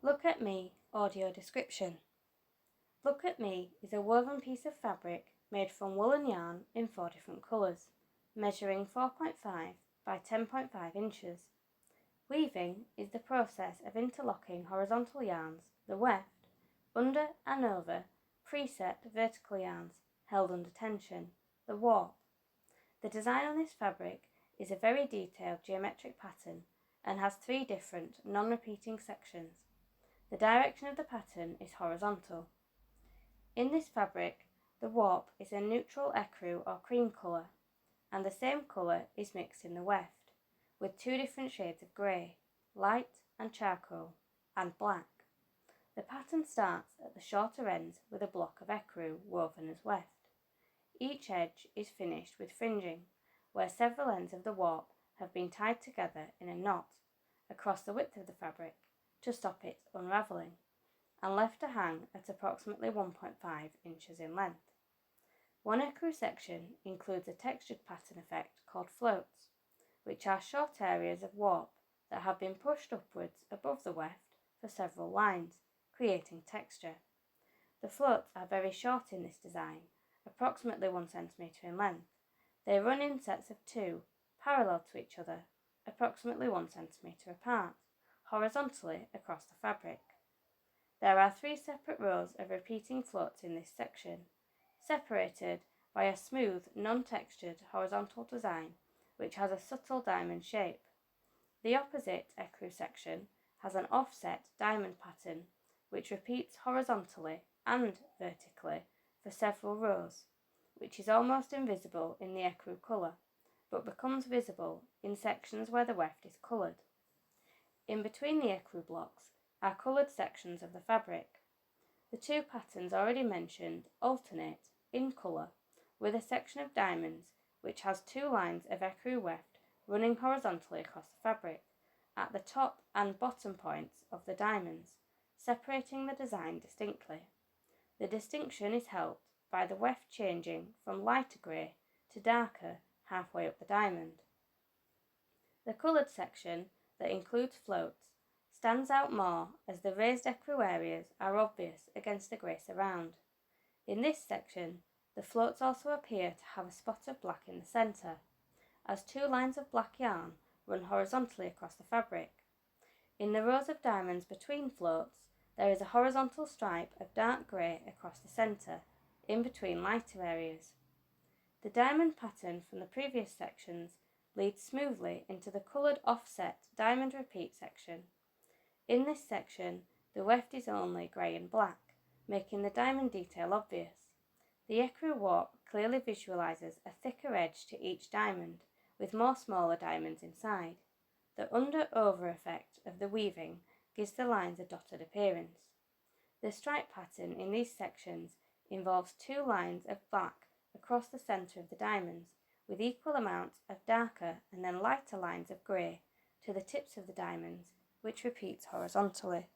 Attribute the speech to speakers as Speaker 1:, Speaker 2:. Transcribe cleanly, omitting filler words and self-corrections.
Speaker 1: Look at Me audio description. Look at Me is a woven piece of fabric made from woolen yarn in 4 different colours, measuring 4.5 by 10.5 inches. Weaving is the process of interlocking horizontal yarns, the weft, under and over preset vertical yarns held under tension, the warp. The design on this fabric is a very detailed geometric pattern and has 3 different non-repeating sections. The direction of the pattern is horizontal. In this fabric, the warp is a neutral ecru or cream colour, and the same colour is mixed in the weft, with 2 different shades of grey, light and charcoal, and black. The pattern starts at the shorter ends with a block of ecru woven as weft. Each edge is finished with fringing, where several ends of the warp have been tied together in a knot across the width of the fabric to stop it unravelling, and left to hang at approximately 1.5 inches in length. One ecru section includes a textured pattern effect called floats, which are short areas of warp that have been pushed upwards above the weft for several lines, creating texture. The floats are very short in this design, approximately 1 centimetre in length. They run in sets of 2, parallel to each other, approximately 1 centimetre apart, horizontally across the fabric. There are 3 separate rows of repeating floats in this section, separated by a smooth, non-textured horizontal design which has a subtle diamond shape. The opposite ecru section has an offset diamond pattern which repeats horizontally and vertically for several rows, which is almost invisible in the ecru colour, but becomes visible in sections where the weft is coloured. In between the ecru blocks are coloured sections of the fabric. The 2 patterns already mentioned alternate in colour with a section of diamonds which has 2 lines of ecru weft running horizontally across the fabric at the top and bottom points of the diamonds, separating the design distinctly. The distinction is helped by the weft changing from lighter grey to darker halfway up the diamond. The coloured section that includes floats stands out more as the raised ecru areas are obvious against the grey surround. In this section, the floats also appear to have a spot of black in the centre, as 2 lines of black yarn run horizontally across the fabric. In the rows of diamonds between floats, there is a horizontal stripe of dark grey across the centre, in between lighter areas. The diamond pattern from the previous sections leads smoothly into the coloured offset diamond repeat section. In this section, the weft is only grey and black, making the diamond detail obvious. The ecru warp clearly visualises a thicker edge to each diamond, with more smaller diamonds inside. The under-over effect of the weaving gives the lines a dotted appearance. The stripe pattern in these sections involves 2 lines of black across the centre of the diamonds, with equal amounts of darker and then lighter lines of grey to the tips of the diamonds, which repeats horizontally.